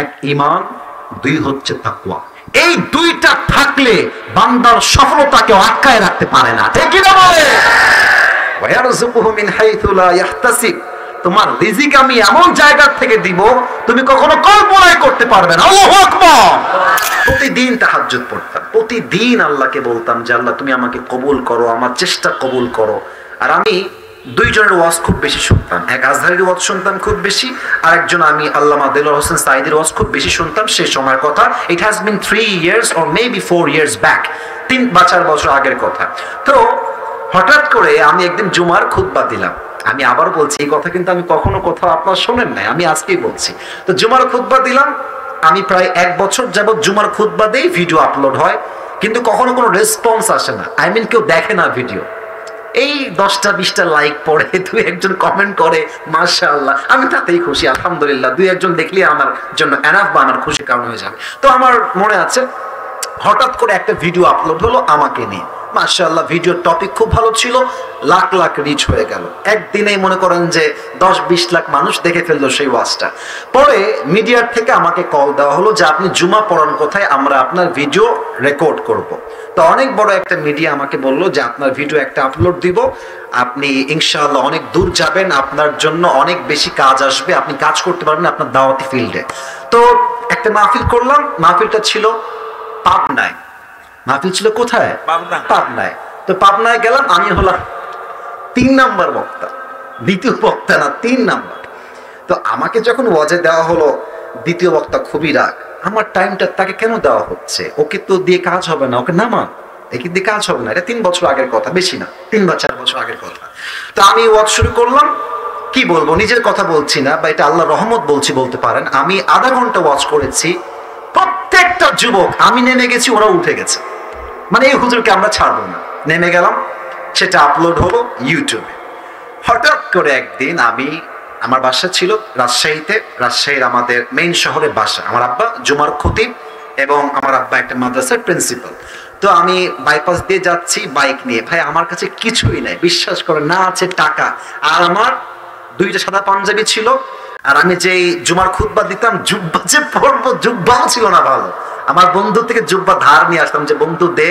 এক ঈমান, দুই হচ্ছে তাকওয়া। এই দুইটা থাকলে বান্দার সফলতাকে আটকায় রাখতে পারে না, ঠিক কি না বলে? ওয়া ইয়ারযুকুহু মিন হাইথু লা ইয়াহতাসিব, তোমার রিজিক আমি এমন জায়গা থেকে দিব তুমি কখনো কল্পনাই করতে পারবে না। আল্লাহু আকবার। প্রতিদিন তাহাজ্জুদ পড়তাম, প্রতিদিন আল্লাহকে বলতাম যে আল্লাহ তুমি আমাকে কবুল করো, আমার চেষ্টা কবুল করো। আর আমি দুইজনের ওয়াজ খুব বেশি শুনতাম, এক আজহারের ওয়াজ শুনতাম খুব বেশি, আর একজন আমি আল্লামা দেলোয়ার হোসেন সাঈদীর ওয়াজ খুব বেশি শুনতাম। সেই সময়ের কথা, it has been 3 years or maybe 4 years back, 3 বা 4 বছর আগের কথা। তো হঠাৎ করে আমি একদিন জুমার খুতবা দিলাম। আমি আবার বলছি, এই কথা কিন্তু আমি কখনো কোথাও আপনারা শোনেন নাই, আমি আজকেই বলছি। তো জুমার খুতবা দিলাম, আমি প্রায় 1 বছর যাবত জুমার খুতবা দেই, ভিডিও আপলোড হয়, কিন্তু কখনো কোনো রেসপন্স আসে না। আই মিন কেউ দেখে না ভিডিও। এই 10টা-20টা লাইক পড়ে, 2-1জন কমেন্ট করে, মাশাআল্লাহ, আমি তাতেই খুশি, আলহামদুলিল্লাহ। 2-1জন দেখলে আমার জন্য এনাফ বা আমার খুশির কারণ হয়ে যাবে। তো আমার মনে আছে হঠাৎ করে একটা ভিডিও আপলোড হলো আমাকে নিয়ে, মাশাআল্লাহ, ভিডিওর টপিক খুব ভালো ছিল, লাখ লাখ রিচ হয়ে গেল। একদিনেই মনে করেন যে 10-20 লাখ মানুষ দেখে ফেললো সেই ওয়াজটা। পরে মিডিয়ার থেকে আমাকে কল দেওয়া হলো যে আপনি জুমা পড়ান কোথায়, আমরা আপনার ভিডিও রেকর্ড করব। তো অনেক বড় একটা মিডিয়া আমাকে বললো যে আপনার ভিডিও একটা আপলোড দিব, আপনি ইনশাআল্লাহ অনেক দূর যাবেন, আপনার জন্য অনেক বেশি কাজ আসবে, আপনি কাজ করতে পারবেন আপনার দাওয়াতি ফিল্ডে। তো একটা মাহফিল করলাম, মাহফিলটা ছিল পাবনায়। মাহফিল ছিল কোথায়? পাবনায়। তো পাবনায় গেলাম, আমি হলাম 3 নাম্বার বক্তা, দ্বিতীয় বক্তা না, 3 নাম্বার। তো আমাকে যখন ওয়াজে দেওয়া হলো, দ্বিতীয় বক্তা খুবই রাগ, আমার টাইমটা তাকে কেন দেওয়া হচ্ছে, ওকে তো দিয়ে কাজ হবে না, ওকে নামান, একে দিয়ে কাজ হবে না। এটা 3 বছর আগের কথা, বেশি না, 3 বা 4 বছর আগের কথা। তো আমি ওয়াজ শুরু করলাম, কি বলবো, নিজের কথা বলছি না, বা এটা আল্লাহর রহমত বলছি বলতে পারেন। আমি আধা ঘন্টা ওয়াজ করেছি, প্রত্যেকটা যুবক, আমি নেমে গেছি, ওরা উঠে গেছে, মানে এই হুজুরকে আমরা ছাড়বো না। নেমে গেলাম, সেটা আপলোড হলো ইউটিউবে। হঠাৎ করে একদিন আমার বাসা ছিল রাজশাহীতে, রাজশাহীর আমাদের মেইন শহরে বাসা। আমার আব্বা জুমার খতিব এবং আমার আব্বা একটা মাদ্রাসার প্রিন্সিপাল। তো আমি বাইপাস দিয়ে যাচ্ছি বাইক নিয়ে, ভাই আমার কাছে কিছুই নাই, বিশ্বাস করে না আছে টাকা, আর আমার 2টা সাদা পাঞ্জাবি ছিল, আর আমি যেই জুমার খুতবা দিতাম, জুব্বা যে পরবো, জুব্বাও ছিল না ভালো। আমার বন্ধু থেকে জুব্বা ধার নিয়ে আসতাম, যে বন্ধু দে,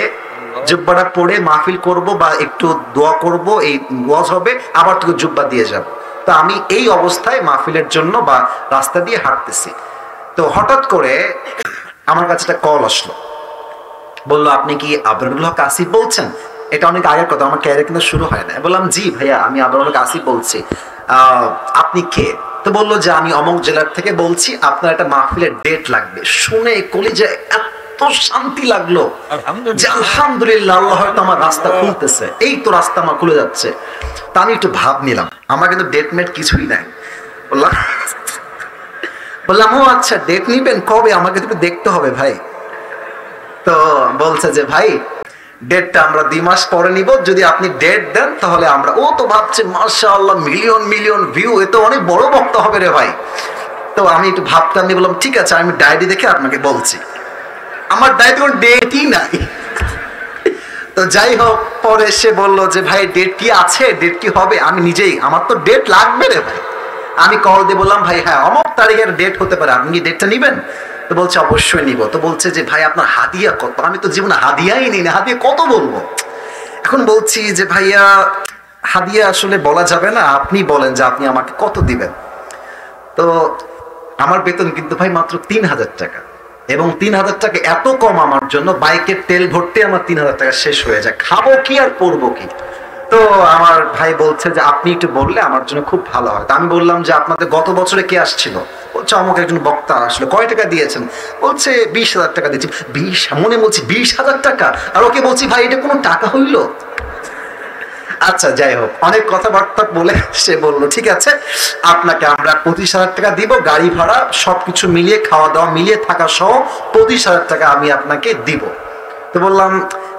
জুব্বাটা পরে মাহফিল করব বা একটু দোয়া করব, এই ওয়াজ হবে, আবার তোকে জুব্বা দিয়ে যাব। তো আমি এই অবস্থায় মাহফিলের জন্য বা রাস্তা দিয়ে হাঁটতেছি। তো হঠাৎ করে আমার কাছে একটা কল আসলো, বললো আপনি কি আবরারুল হক আসিফ বলছেন? এটা অনেক আগের কথা, আমার ক্যারিয়ার কিন্তু শুরু হয় না। বললাম জি ভাইয়া, আমি আবরারুল হক আসিফ বলছি, আপনি কে? তো বললো যে আমি অমুক জেলার থেকে বলছি, আপনার একটা মাহফিলের ডেট লাগবে। শুনে কলিজায় এত শান্তি লাগলো যে আলহামদুলিল্লাহ, আল্লাহ হয়তো আমার রাস্তা খুলতেছে, এই তো রাস্তা আমার খুলে যাচ্ছে। তা আমি একটু ভাব নিলাম, আমার কিন্তু ডেট মেট কিছুই নাই। বললাম ও আচ্ছা, ডেট নিবেন কবে, আমাকে একটু দেখতে হবে ভাই। তো বলছে যে ভাই ডেটটা আমরা 2 মাস পরে নিব, যদি আপনি ডেট দেন তাহলে আমরা। ও তো ভাবছে মাশাআল্লাহ, মিলিয়ন মিলিয়ন ভিউ, এ তো অনেক বড় বক্তা হবে রে ভাই। তো আমি একটু ভাবতাম, নিয়ে বললাম ঠিক আছে, আমি ডায়েরি দেখে আপনাকে বলছি। আমার ডায়েরিতে কোনো ডেটই নাই। তো যাই হোক, পরে সে বললো যে ভাই ডেট কি আছে, ডেট কি হবে? আমি নিজেই, আমার তো ডেট লাগবে রে ভাই। আমি কল দিয়ে বললাম ভাই হ্যাঁ অমুক তারিখের ডেট হতে পারে, আপনি কি ডেটটা নিবেন? তো বলছে অবশ্যই নিব। তো বলছে যে ভাই আপনার হাদিয়া কত? আমি তো জীবনে হাদিয়াই নিই না, হাদিয়া কত বলবো। এখন বলছি যে ভাইয়া হাদিয়া আসলে বলা যাবে না, আপনি বলেন যে আপনি আমাকে কত দিবেন। তো আমার বেতন কিন্তু ভাই মাত্র 3000 টাকা, এবং 3000 টাকা এত কম আমার জন্য, বাইকের তেল ভরতে আমার 3000 টাকা শেষ হয়ে যায়, খাবো কি আর পরবো কি। তো আমার ভাই বলছে যে আপনি একটু বললে আমার জন্য খুব ভালো হয়। তো আমি বললাম যে আপনাদের গত বছরে কে আসছিল? বলছে আমাকে একজন বক্তা আসলো। কয় টাকা দিয়েছেন? বলছে 20,000 টাকা দিয়েছি। 20, মনে বলছি 20,000 টাকা, আর ওকে বলছি ভাই এটা কোনো টাকা হইল? আচ্ছা যাই হোক, অনেক কথাবার্তা বলে সে বললো ঠিক আছে, আপনাকে আমরা 25,000 টাকা দিব, গাড়ি ভাড়া সবকিছু মিলিয়ে, খাওয়া দাওয়া মিলিয়ে, থাকা সহ 25,000 টাকা আমি আপনাকে দিব। তো বললাম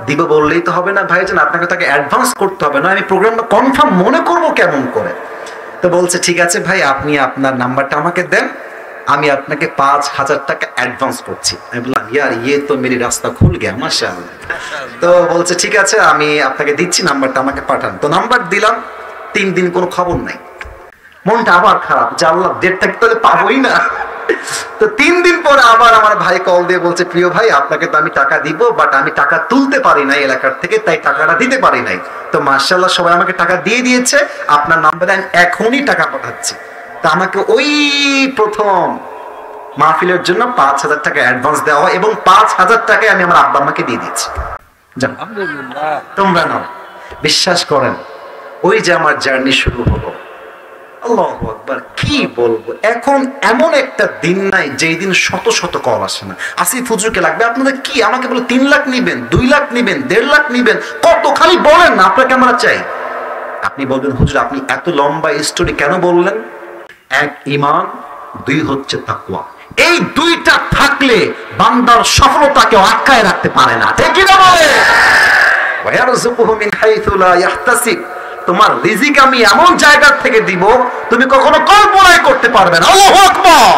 দিব বললেই তো হবে না ভাইজান, আপনাকে তাকে অ্যাডভান্স করতে হবে না, আমি প্রোগ্রামটা কনফার্ম মনে করব কেমন করে। তো বলছে ঠিক আছে ভাই, আপনি আপনার নাম্বারটা আমাকে দেন, আমি আপনাকে 5,000 টাকা অ্যাডভান্স করছি। আমি বললাম ইয়ার ইয়ে তো মেরি রাস্তা খুল গিয়া মাশাআল্লাহ। তো বলছে ঠিক আছে, আমি আপনাকে দিচ্ছি, নাম্বারটা আমাকে পাঠান। তো নাম্বার দিলাম, 3 দিন কোনো খবর নাই। মনটা আবার খারাপ, যে আল্লাহ ডেটটা তাহলে পাবোই না। তো 3 দিন পরে আবার আমার ভাই কল দিয়ে বলছে, প্রিয় ভাই আপনাকে তো আমি টাকা দিব, বাট আমি টাকা তুলতে পারি নাই এলাকার থেকে, তাই টাকাটা দিতে পারি নাই। তো মাশাআল্লাহ সবাই আমাকে টাকা দিয়ে দিয়েছে, আপনার নাম্বারে আমি এখনই টাকা পাঠাচ্ছি। তা আমাকে ওই প্রথম মাহফিলের জন্য 5,000 টাকা অ্যাডভান্স দেওয়া হয় এবং 5,000 টাকা আমি আমার আব্বা আম্মাকে দিয়ে দিয়েছি। আলহামদুলিল্লাহ। তোমরা নাও, বিশ্বাস করেন ওই যে আমার জার্নি শুরু হলো। আল্লাহু আকবার, কি বলবো। এখন এমন একটা দিন নাই যেই দিন শত শত কল আসে না, আসিফ হুজুরকে লাগবে, আপনাদের কি, আমাকে বলে 3 লাখ নিবেন, 2 লাখ নিবেন, 1.5 লাখ নিবেন, কত, খালি বলেন না আপনাকে আমরা চাই। আপনি বলবেন হুজুর আপনি এত লম্বা স্টোরি কেন বললেন? 1 ঈমান, 2 হচ্ছে তাকওয়া। এই 2টা থাকলে বান্দার সফলতাকে আটকায় রাখতে পারে না, ঠিক কি না বলে? ওয়ায়ারযুকুহু মিন হাইথু লা ইয়াহতাসিব, তোমার রিজিক আমি এমন জায়গা থেকে দিব তুমি কখনো কল্পনাই করতে পারবে না। আল্লাহু আকবার।